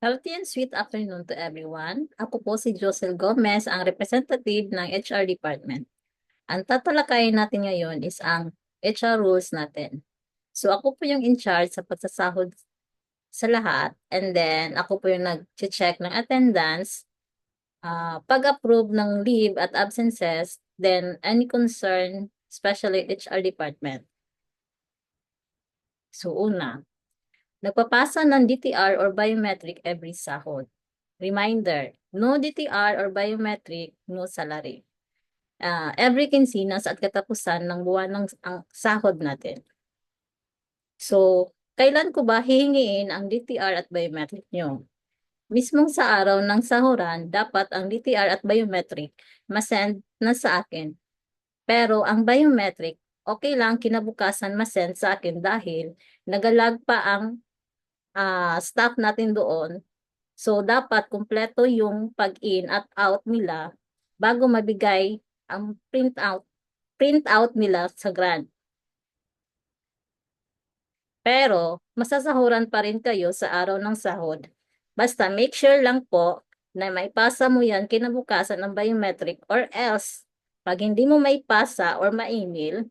Healthy and sweet afternoon to everyone. Ako po si Josel Gomez, ang representative ng HR Department. Ang tatalakayin natin ngayon is ang HR rules natin. So ako po yung in charge sa pagsasahod sa lahat, and then ako po yung nag-check ng attendance, pag-approve ng leave at absences, then any concern, especially HR Department. So una, nagpapasa ng DTR or biometric every sahod. Reminder, no DTR or biometric, no salary. Every kinsinas at katapusan ng buwan ng ang sahod natin. So, kailan ko ba hihingiin ang DTR at biometric nyo? Mismong sa araw ng sahuran, dapat ang DTR at biometric masend na sa akin. Pero ang biometric, okay lang kinabukasan masend sa akin dahil nagalag pa ang staff natin doon. So, dapat kumpleto yung pag-in at out nila bago mabigay ang print out nila sa grant. Pero, masasahuran pa rin kayo sa araw ng sahod. Basta make sure lang po na maipasa mo yan kinabukasan ng biometric or else, pag hindi mo maipasa or ma-email,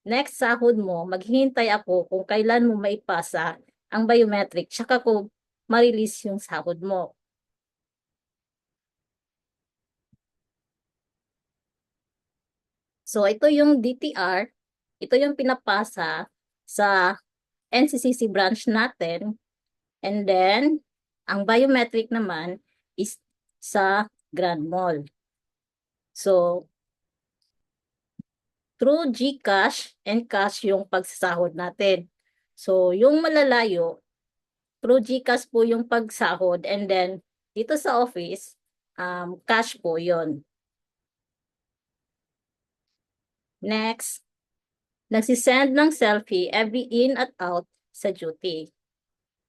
next sahod mo, maghihintay ako kung kailan mo maipasa ang biometric, tsaka ko ma-release yung sahod mo. So, ito yung DTR. Ito yung pinapasa sa NCCC branch natin. And then, ang biometric naman is sa Grand Mall. So, through GCash and cash yung pagsasahod natin. So, yung malalayo, through GCash po yung pagsahod. And then, dito sa office, cash po yon. Next, nagsisend ng selfie every in at out sa duty.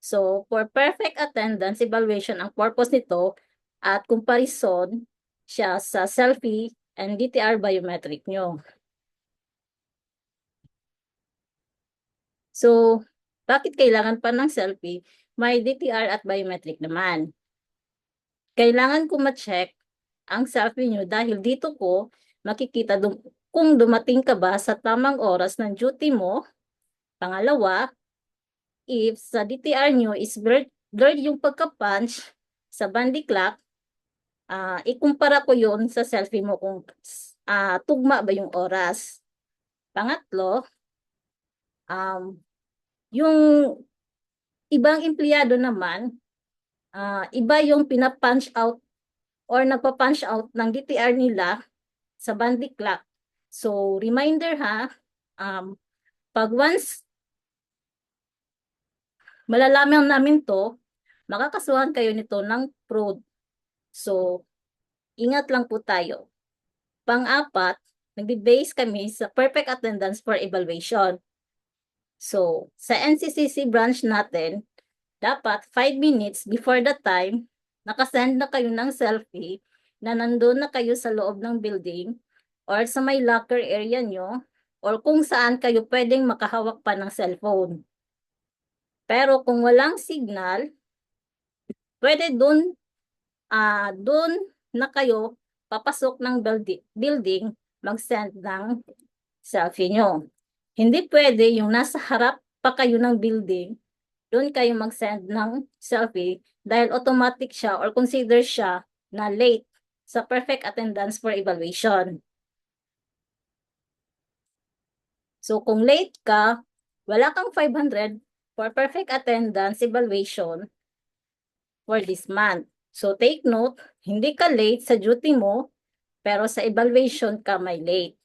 So, for perfect attendance evaluation, ang purpose nito at comparison siya sa selfie and DTR biometric nyo. So, bakit kailangan pa ng selfie? May DTR at biometric naman. Kailangan ko ma-check ang selfie nyo dahil dito ko makikita kung dumating ka ba sa tamang oras ng duty mo. Pangalawa, if sa DTR nyo is blurred yung pagka-punch sa bandy clock, ikumpara ko yun sa selfie mo kung tugma ba yung oras. Pangatlo, yung ibang empleyado naman, iba yung pina-punch out or nagpa-punch out ng DTR nila sa bandy clock. So, reminder ha, pag once malalaman namin to, makakasuhan kayo nito ng fraud. So, ingat lang po tayo. Pang-apat, nagbe-base kami sa perfect attendance for evaluation. So, sa NCCC branch natin, dapat 5 minutes before the time, nakasend na kayo ng selfie na nandun na kayo sa loob ng building or sa may locker area nyo or kung saan kayo pwedeng makahawak pa ng cellphone. Pero kung walang signal, pwede dun na kayo papasok ng building, mag-send ng selfie nyo. Hindi pwede yung nasa harap pa kayo ng building, doon kayo mag-send ng selfie dahil automatic siya or consider siya na late sa perfect attendance for evaluation. So kung late ka, wala kang 500 for perfect attendance evaluation for this month. So take note, hindi ka late sa duty mo, pero sa evaluation ka may late.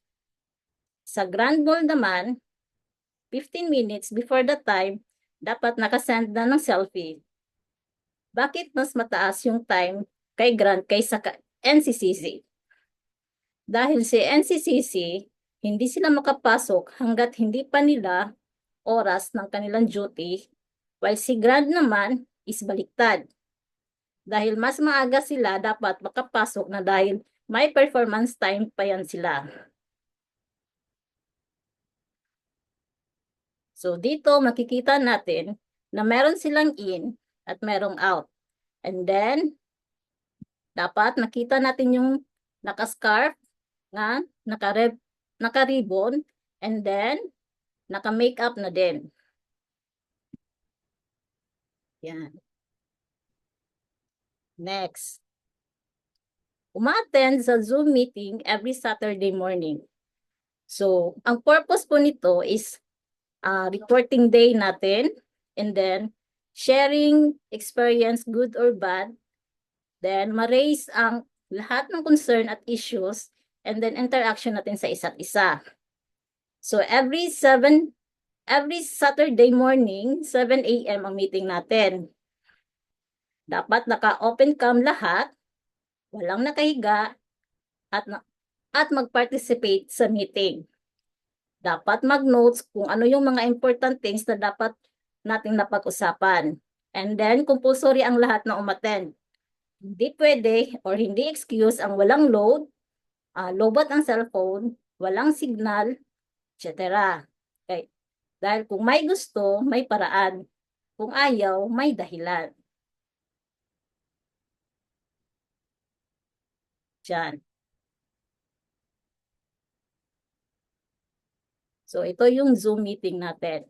Sa Grand Mall naman, 15 minutes before the time, dapat nakasend na ng selfie. Bakit mas mataas yung time kay Grand kaysa NCCC? Dahil si NCCC, hindi sila makapasok hanggat hindi pa nila oras ng kanilang duty, while si Grand naman is baliktad. Dahil mas maaga sila dapat makapasok na dahil may performance time pa yan sila. So dito makikita natin na meron silang in at merong out. And then, dapat makita natin yung naka-scarf, nga, naka-ribbon, and then, naka-makeup na din. Yan. Next. Umattend sa Zoom meeting every Saturday morning. So, ang purpose po nito is reporting day natin, and then sharing experience, good or bad, then ma-raise ang lahat ng concern at issues, and then interaction natin sa isa't isa. So every Saturday morning, 7 a.m. ang meeting natin. Dapat naka-open cam lahat, walang nakahiga, at mag-participate sa meeting. Dapat mag-notes kung ano yung mga important things na dapat nating napag-usapan. And then, compulsory ang lahat na umattend. Hindi pwede or hindi excuse ang walang load, lobat ang cellphone, walang signal, etc. Okay. Dahil kung may gusto, may paraan. Kung ayaw, may dahilan. Diyan. So, ito yung Zoom meeting natin.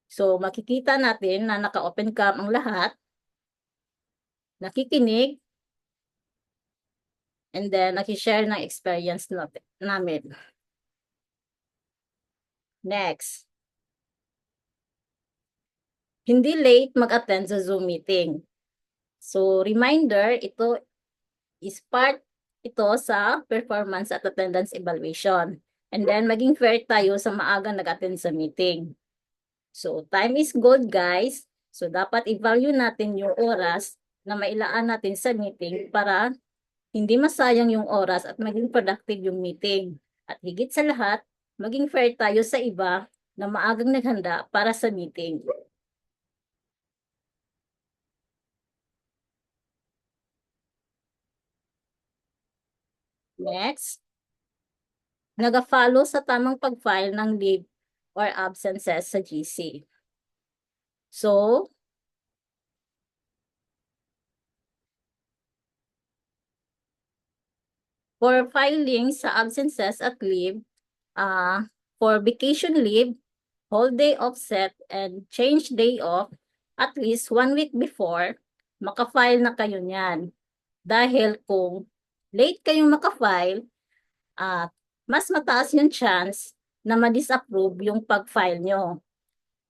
So, makikita natin na naka-open cam ang lahat, nakikinig, and then nakishare ng experience namin. Next. Hindi late mag-attend sa Zoom meeting. So, reminder, ito is part ito sa performance at attendance evaluation. And then, maging fair tayo sa maaga nag-attend sa meeting. So, time is gold, guys. So, dapat i-value natin yung oras na mailaan natin sa meeting para hindi masayang yung oras at maging productive yung meeting. At higit sa lahat, maging fair tayo sa iba na maagang naghanda para sa meeting. Next. Nag-follow sa tamang pag-file ng leave or absences sa GC. So, for filing sa absences at leave, for vacation leave, whole day offset, and change day off, at least 1 week before, makafile na kayo niyan. Dahil kung late kayong makafile, mas mataas yung chance na ma-disapprove yung pag-file nyo.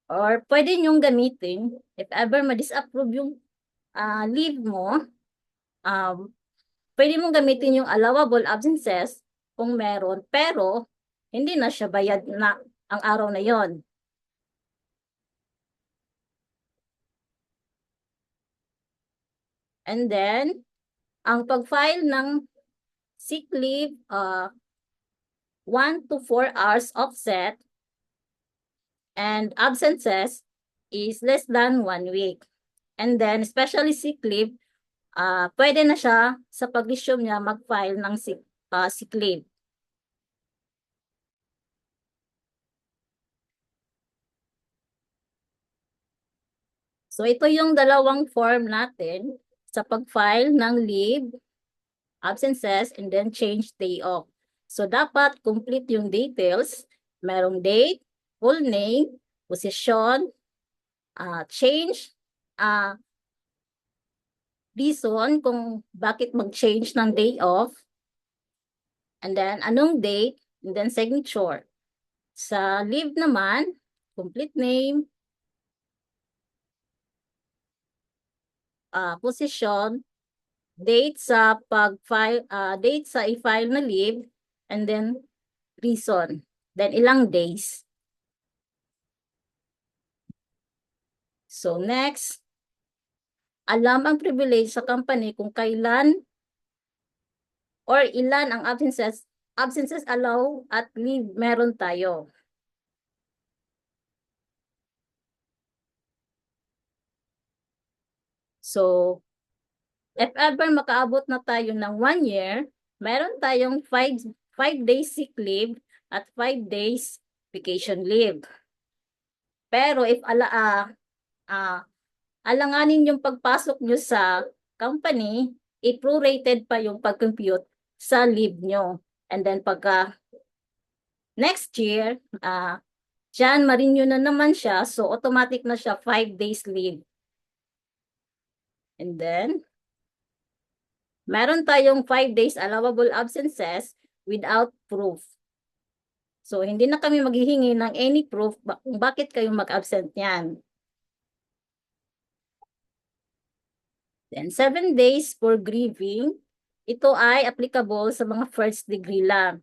Or pwede nyong gamitin, if ever ma-disapprove yung leave mo, pwede mong gamitin yung allowable absences kung meron, pero hindi na siya bayad na ang araw na yon. And then, ang pag-file ng sick leave, 1 to 4 hours offset, and absences is less than 1 week. And then, especially sick leave, pwede na siya sa pag-resume niya mag-file ng sick leave. So, ito yung dalawang form natin sa pag-file ng leave, absences, and then change day off. So, dapat complete yung details. Merong date, full name, position, change, reason kung bakit mag-change ng day off, and then anong date, and then signature. Sa leave naman, complete name, position, date sa pag-file, date sa i-file na leave, and then reason, then ilang days. So next, alam ang privilege sa company kung kailan or ilan ang absences allow at leave meron tayo. So, if ever makaabot na tayo ng 1 year, meron tayong 5 days sick leave at 5 days vacation leave. Pero if alanganin yung pagpasok nyo sa company, i-prorated pa yung pag-compute sa leave nyo. And then pagka next year, dyan, ma-renew na naman siya. So, automatic na siya 5 days leave. And then, meron tayong 5 days allowable absences without proof. So, hindi na kami maghihingi ng any proof kung bakit kayo mag-absent yan. Then, 7 days for grieving. Ito ay applicable sa mga first degree lang.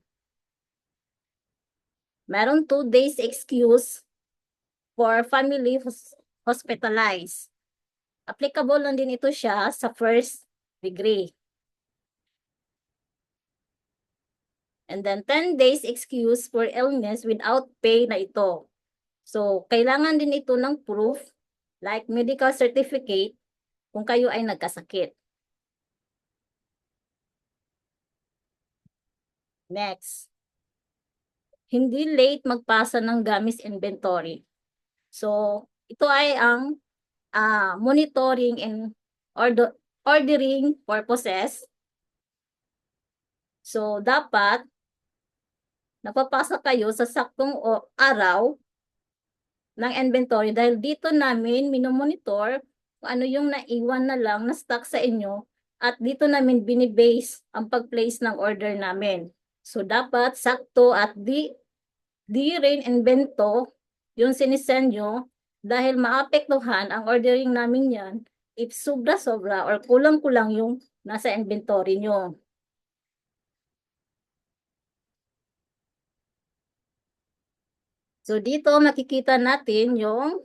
Meron 2 days excuse for family hospitalized. Applicable lang din ito siya sa first degree. And then 10 days excuse for illness without pay na ito. So, kailangan din ito ng proof like medical certificate kung kayo ay nagkasakit. Next. Hindi late magpasa ng gamis inventory. So, ito ay ang monitoring and ordering purposes. So, dapat napapasa kayo sa saktong araw ng inventory dahil dito namin minomonitor kung ano yung naiwan na lang na stock sa inyo at dito namin binibase ang pag-place ng order namin. So, dapat sakto at di rin invento yung sinisend nyo dahil maapektuhan ang ordering namin yan if sobra-sobra or kulang-kulang yung nasa inventory nyo. So, dito makikita natin yung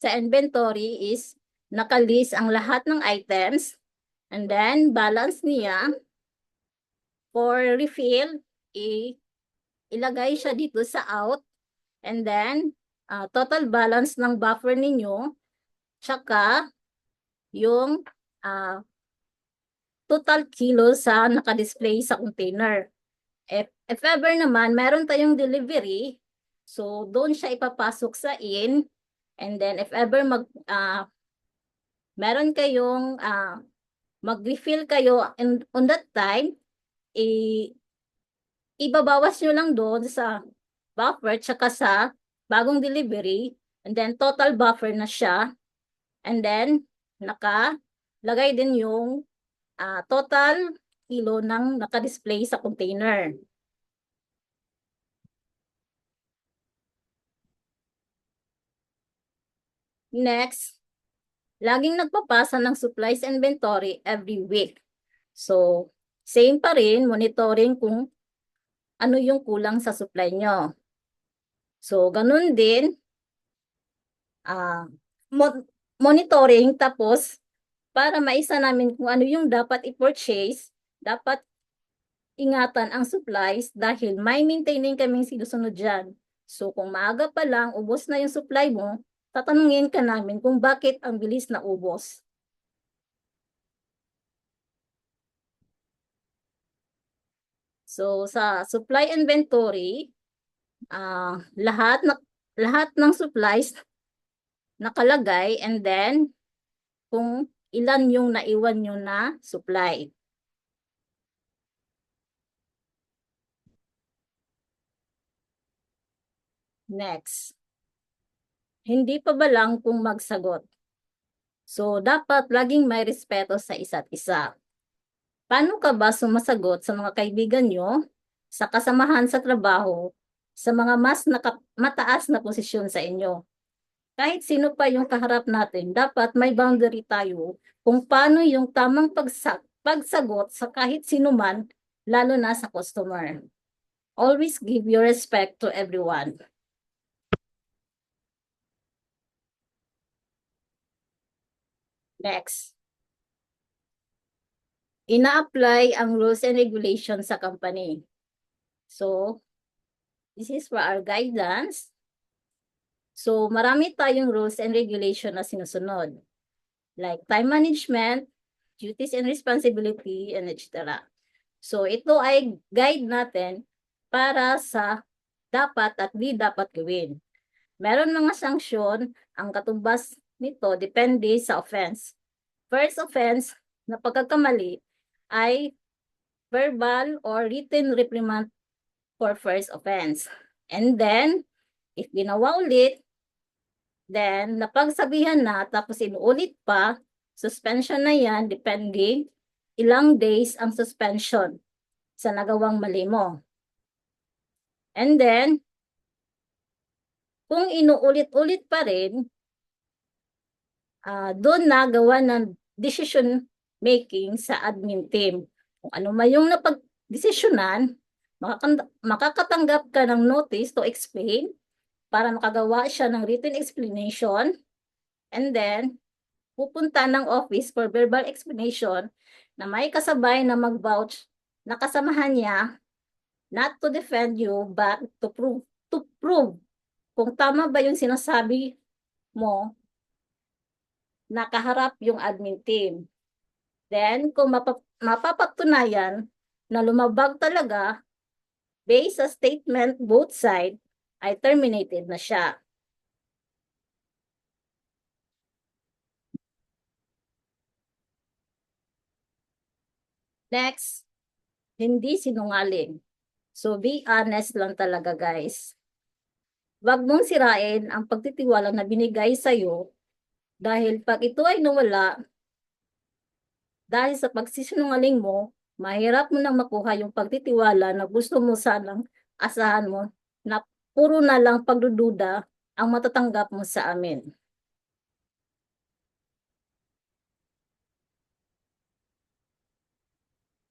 sa inventory is nakalist ang lahat ng items and then balance niya for refill, ilagay siya dito sa out and then total balance ng buffer ninyo tsaka yung total kilo sa nakadisplay sa container. If ever naman, meron tayong delivery, so doon siya ipapasok sa in, and then if ever meron kayong mag-refill kayo on that time, ibabawas nyo lang doon sa buffer tsaka sa bagong delivery, and then total buffer na siya, and then nakalagay din yung total kilo ng nakadisplay sa container. Next, laging nagpapasa ng supplies inventory every week. So, same pa rin, monitoring kung ano yung kulang sa supply nyo. So, ganun din, monitoring tapos para maisa namin kung ano yung dapat i-purchase, dapat ingatan ang supplies dahil may maintaining kaming sinusunod dyan. So, kung maaga pa lang, ubos na yung supply mo, tatanungin ka namin kung bakit ang bilis na ubos. So, sa supply inventory, lahat ng supplies nakalagay and then kung ilan yung naiwan nyo na supply. Next. Hindi pa ba lang kung magsagot? So, dapat laging may respeto sa isa't isa. Paano ka ba sumasagot sa mga kaibigan nyo, sa kasamahan sa trabaho, sa mga mas mataas na posisyon sa inyo? Kahit sino pa yung kaharap natin, dapat may boundary tayo kung paano yung tamang pagsagot sa kahit sino man, lalo na sa customer. Always give your respect to everyone. Next. Ina-apply ang rules and regulations sa company. So, this is for our guidance. So, marami tayong rules and regulation na sinusunod. Like time management, duties and responsibility, and etc. So, ito ay guide natin para sa dapat at di dapat gawin. Meron mga sanksyon ang katumbas nito depende sa offense. First offense na pagkakamali ay verbal or written reprimand for first offense. And then, if ginawa ulit, then napagsabihan na tapos inuulit pa, suspension na yan depending ilang days ang suspension sa nagawang mali mo. And then, kung inuulit-ulit pa rin, doon na gawa ng decision making sa admin team. Kung ano man yung napag-desisyonan, makakatanggap ka ng notice to explain para makagawa siya ng written explanation, and then pupunta ng office for verbal explanation na may kasabay na mag-vouch na kasamahan niya, not to defend you but to prove kung tama ba yung sinasabi mo na kaharap yung admin team. Then, kung mapapatunayan na lumabag talaga, based sa statement both side, ay terminated na siya. Next, hindi sinungaling. So, be honest lang talaga, guys. Huwag mong sirain ang pagtitiwala na binigay sa'yo dahil pag ito ay nawala, dahil sa pagsisinungaling mo, mahirap mo nang makuha yung pagtitiwala na gusto mo sanang asahan mo na puro na lang pagdududa ang matatanggap mo sa amin.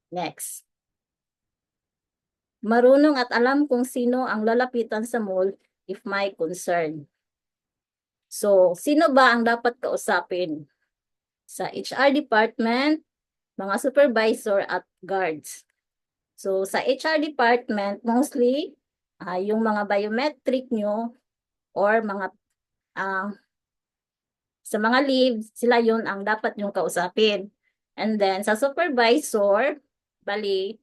Next. Marunong at alam kung sino ang lalapitan sa mall if may concern. So, sino ba ang dapat kausapin? Sa HR department, mga supervisor at guards. So, sa HR department, mostly, yung mga biometric nyo or mga sa mga leave, sila yun ang dapat yung kausapin. And then, sa supervisor, bali,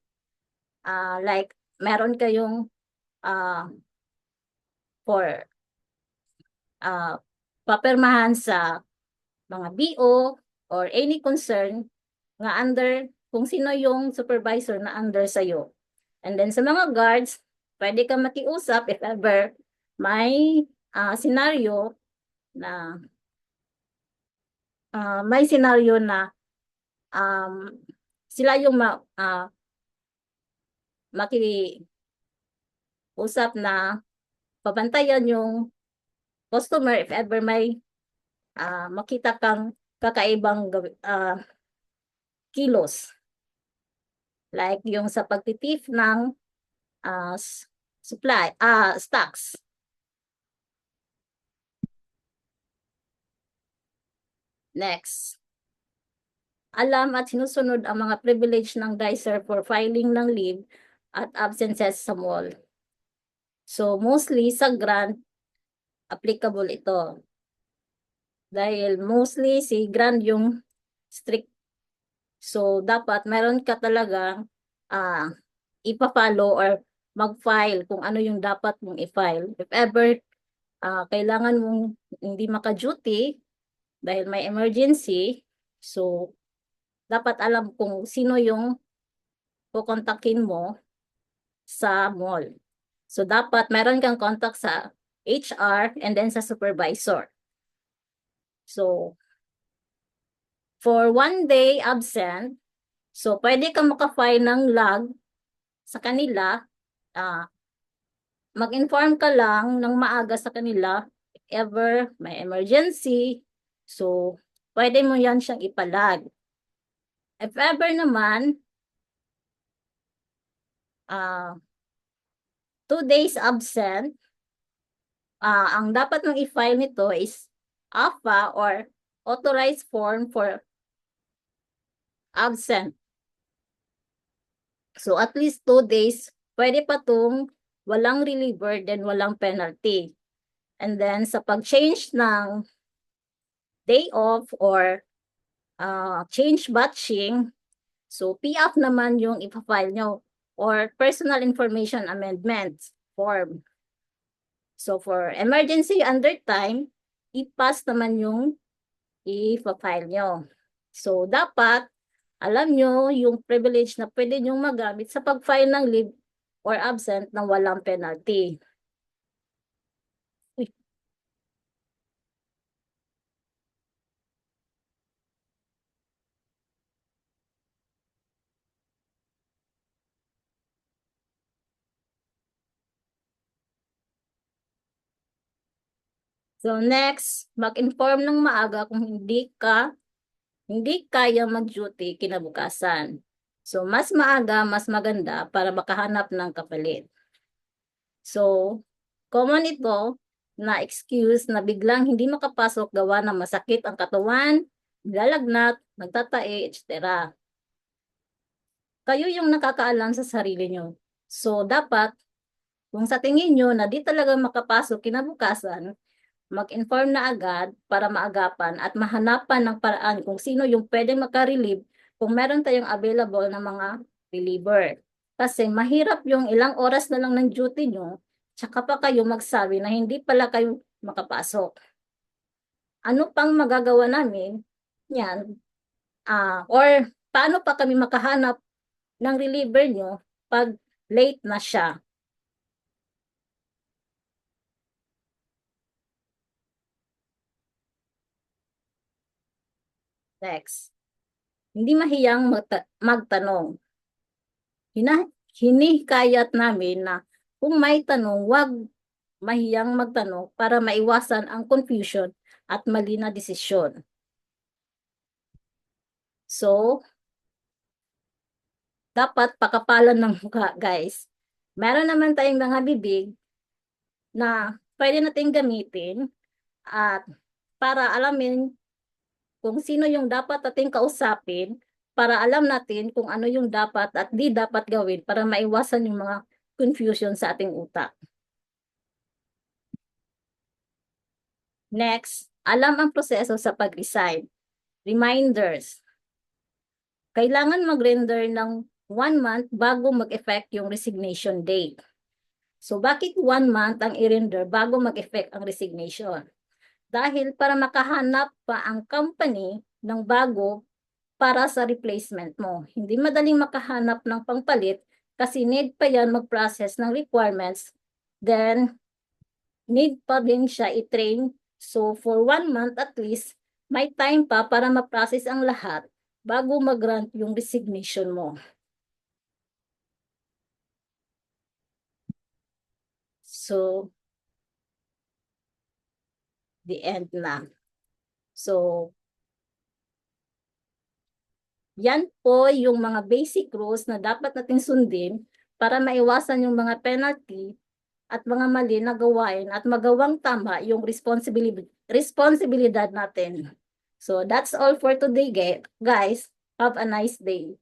like, meron kayong for papirmahan sa mga BO or any concern nga under kung sino yung supervisor na under sa'yo. And then sa mga guards, pwede ka makiusap if ever may scenario na sila yung makiusap na pabantayan yung customer if ever may makita kang kakaibang kilos. Like yung sa pagtitif ng stocks. Next. Alam at sinusunod ang mga privilege ng dicer for filing ng leave at absences sa mall. So, mostly sa grant, applicable ito. Dahil mostly si grant yung strict. So, dapat meron ka talagang ipa-follow or mag-file kung ano yung dapat mong i-file. If ever kailangan mong hindi maka-duty dahil may emergency, so dapat alam kung sino yung kukontakin mo sa mall. So dapat meron kang contact sa HR and then sa supervisor. So for 1 day absent, so pwede kang maka-file ng log sa kanila. Mag-inform ka lang ng maaga sa kanila if ever may emergency. So pwede mo yan siyang ipalag. If ever naman, 2 days absent, ang dapat mong i-file nito is AFA or authorized form for absent. So at least 2 days, pwede pa itong walang reliever then walang penalty. And then sa pag-change ng day off or change batching, so PF naman yung ipa-file nyo or personal information amendment form. So for emergency under time, i-pass naman yung i-file nyo. So, dapat alam nyo yung privilege na pwede nyong magamit sa pag-file ng leave or absent ng walang penalty. So next, mag-inform ng maaga kung hindi kaya mag-duty kinabukasan. So mas maaga, mas maganda para makahanap ng kapalit. So common ito na excuse na biglang hindi makapasok gawa ng masakit ang katawan, lalagnat, nagtatae, etc. Kayo yung nakakaalam sa sarili nyo. So dapat, kung sa tingin nyo na di talaga makapasok kinabukasan, mag-inform na agad para maagapan at mahanapan ng paraan kung sino yung pwedeng makarelieve kung meron tayong available na mga reliever. Kasi mahirap yung ilang oras na lang ng duty nyo, tsaka pa kayo magsabi na hindi pala kayo makapasok. Ano pang magagawa namin? Yan. Or paano pa kami makahanap ng reliever nyo pag late na siya? Next. Hindi mahiyang magtanong. Hinihikayat namin na kung may tanong, huwag mahiyang magtanong para maiwasan ang confusion at mali na desisyon. So, dapat pakapalan ng mukha, guys. Meron naman tayong mga bibig na pwede nating gamitin at para alamin kung sino yung dapat nating kausapin, para alam natin kung ano yung dapat at di dapat gawin para maiwasan yung mga confusion sa ating utak. Next, alam ang proseso sa pag-resign. Reminders. Kailangan mag-render ng 1 month bago mag-effect yung resignation date. So, bakit 1 month ang i-render bago mag-effect ang resignation? Dahil para makahanap pa ang company ng bago para sa replacement mo. Hindi madaling makahanap ng pangpalit kasi need pa yan mag-process ng requirements. Then, need pa din siya i-train. So, for 1 month at least, may time pa para ma-process ang lahat bago mag-grant yung resignation mo. So, the end na. So, yan po yung mga basic rules na dapat nating sundin para maiwasan yung mga penalty at mga mali na gawain at magawang tama yung responsibilidad natin. So, that's all for today, guys. Have a nice day.